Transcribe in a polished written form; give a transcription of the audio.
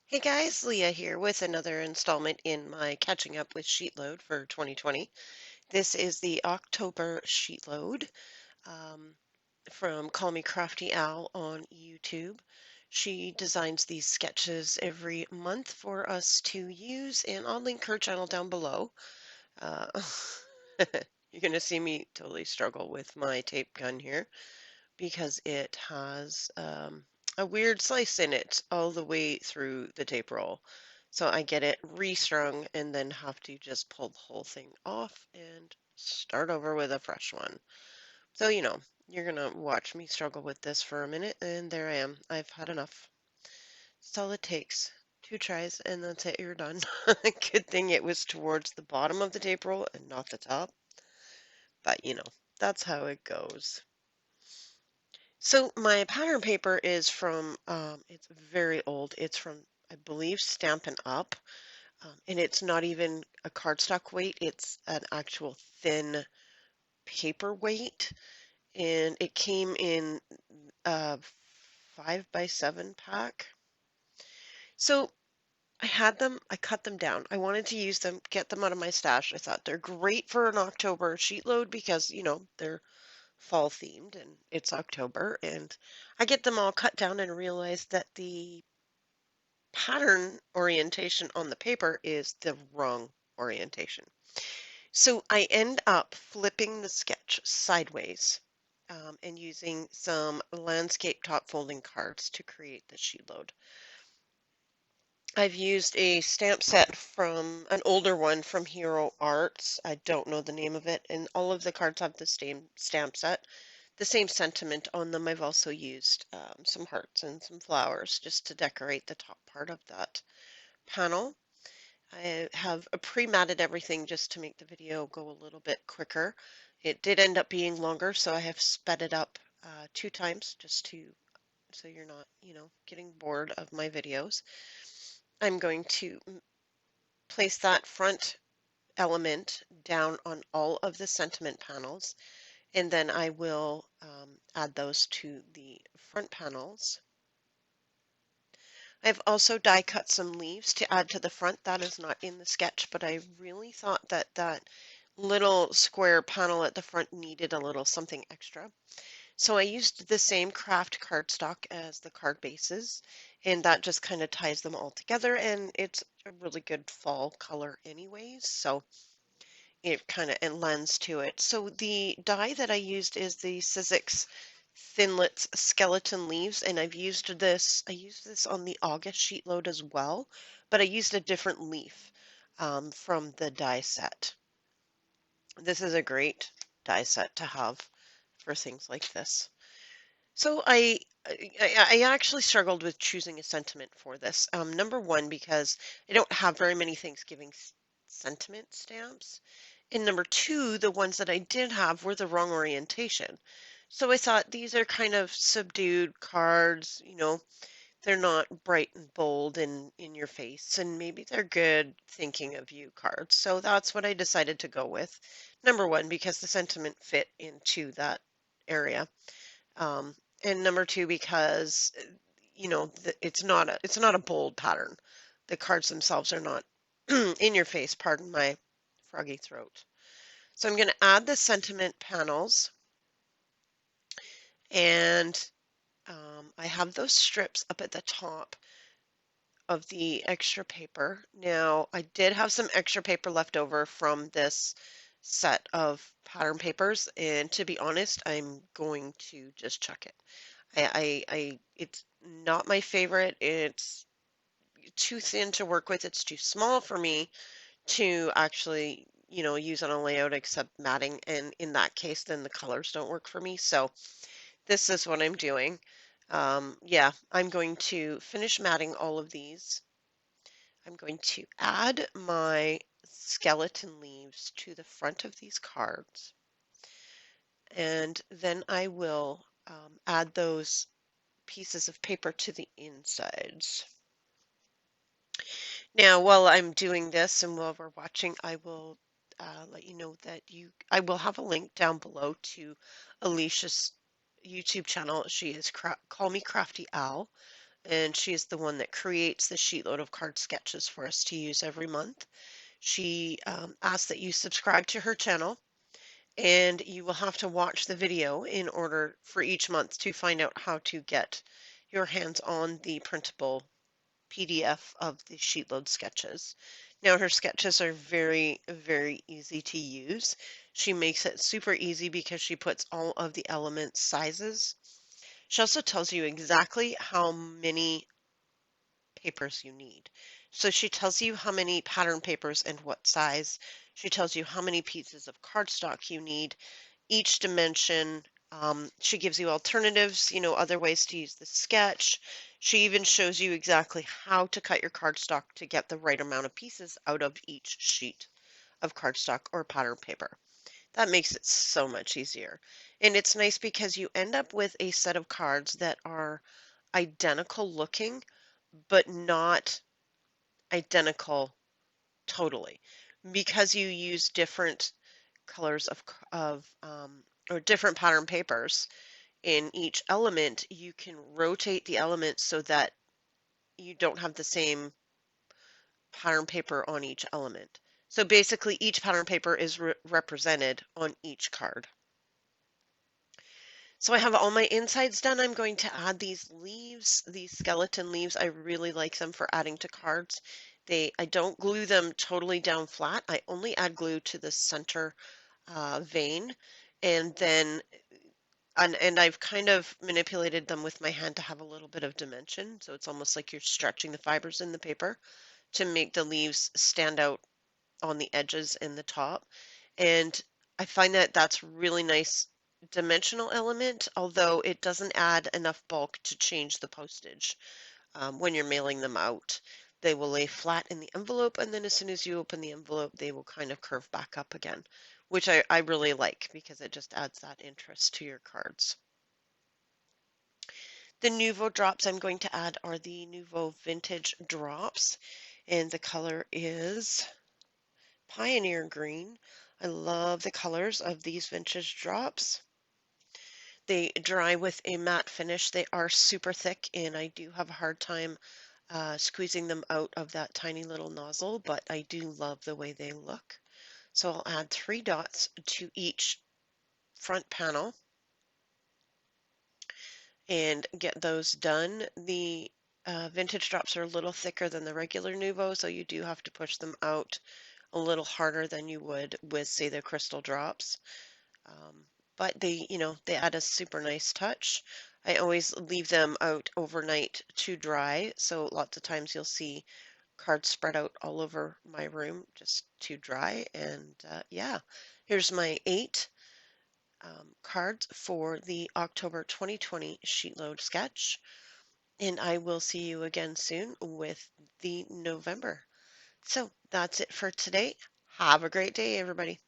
Hey guys, Leah here with another installment in my catching up with Sheetload for 2020. This is the October Sheetload um, from Call Me Crafty Al on YouTube. She designs these sketches every month for us to use, and I'll link her channel down below. Uh, you're going to see me totally struggle with my tape gun here because it has a weird slice in it all the way through the tape roll. So I get it restrung and then have to just pull the whole thing off and start over with a fresh one. So, you're gonna watch me struggle with this for a minute, and there I am. I've had enough. That's all it takes. Two tries, and that's it, you're done. Good thing it was towards the bottom of the tape roll and not the top. But, that's how it goes. So my pattern paper is from, it's very old. It's from, I believe, Stampin' Up. And it's not even a cardstock weight. It's an actual thin paper weight. And it came in a 5x7 pack. So I had them, I cut them down. I wanted to use them, get them out of my stash. I thought they're great for an October sheet load because, they're fall themed and it's October, and I get them all cut down and realize that the pattern orientation on the paper is the wrong orientation. So I end up flipping the sketch sideways and using some landscape top folding cards to create the sheet load. I've used a stamp set from an older one from Hero Arts. I don't know the name of it, and all of the cards have the same stamp set, the same sentiment on them. I've also used some hearts and some flowers just to decorate the top part of that panel. I have pre-matted everything just to make the video go a little bit quicker. It did end up being longer, so I have sped it up 2 times just so you're not, getting bored of my videos. I'm going to place that front element down on all of the sentiment panels, and then I will add those to the front panels. I've also die cut some leaves to add to the front. That is not in the sketch, but I really thought that that little square panel at the front needed a little something extra. So I used the same craft cardstock as the card bases, and that just kind of ties them all together, and it's a really good fall color anyways, so it kind of lends to it. So the die that I used is the Sizzix Thinlits Skeleton Leaves, and I used this on the August sheet load as well, but I used a different leaf from the die set. This is a great die set to have for things like this. So I actually struggled with choosing a sentiment for this. Number one, because I don't have very many Thanksgiving sentiment stamps. And number two, the ones that I did have were the wrong orientation. So I thought these are kind of subdued cards, they're not bright and bold and in your face, and maybe they're good thinking of you cards. So that's what I decided to go with. Number one, because the sentiment fit into that area. Um, and number two, because it's not a bold pattern. The cards themselves are not in your face, pardon my froggy throat. So I'm going to add the sentiment panels, and I have those strips up at the top of the extra paper. Now, I did have some extra paper left over from this set of pattern papers, and to be honest, I'm going to just chuck it. It's not my favorite. It's too thin to work with. It's too small for me to actually, use on a layout except matting. And in that case, then the colors don't work for me. So this is what I'm doing. Yeah, I'm going to finish matting all of these. I'm going to add my skeleton leaves to the front of these cards. And then I will add those pieces of paper to the insides. Now, while I'm doing this and while we're watching, I will let you know that I will have a link down below to Alicia's YouTube channel. She is Call Me Crafty Al. and she is the one that creates the Sheetload of Card sketches for us to use every month. She asks that you subscribe to her channel, and you will have to watch the video in order for each month to find out how to get your hands on the printable PDF of the Sheetload sketches. Now, her sketches are very, very easy to use. She makes it super easy because she puts all of the element sizes. She also tells you exactly how many papers you need. So she tells you how many pattern papers and what size. She tells you how many pieces of cardstock you need, each dimension. She gives you alternatives, other ways to use the sketch. She even shows you exactly how to cut your cardstock to get the right amount of pieces out of each sheet of cardstock or pattern paper. That makes it so much easier. And it's nice because you end up with a set of cards that are identical looking, but not identical totally, because you use different colors or different pattern papers in each element. You can rotate the elements so that you don't have the same pattern paper on each element. So basically each pattern paper is represented on each card. So I have all my insides done. I'm going to add these leaves, these skeleton leaves. I really like them for adding to cards. I don't glue them totally down flat. I only add glue to the center vein, and then and I've kind of manipulated them with my hand to have a little bit of dimension. So it's almost like you're stretching the fibers in the paper to make the leaves stand out on the edges and the top. And I find that that's really nice dimensional element, although it doesn't add enough bulk to change the postage when you're mailing them out. They will lay flat in the envelope, and then as soon as you open the envelope, they will kind of curve back up again, which I really like because it just adds that interest to your cards. The Nuvo drops I'm going to add are the Nuvo Vintage drops, and the color is Pioneer Green. I love the colors of these vintage drops. They dry with a matte finish. They are super thick, and I do have a hard time squeezing them out of that tiny little nozzle, but I do love the way they look. So I'll add 3 dots to each front panel and get those done. The vintage drops are a little thicker than the regular Nuvo, so you do have to push them out a little harder than you would with, say, the crystal drops. Um, but they add a super nice touch. I always leave them out overnight to dry, so lots of times you'll see cards spread out all over my room just to dry. And yeah, here's my 8 cards for the October 2020 Sheetload sketch. And I will see you again soon with the November. So that's it for today. Have a great day, everybody.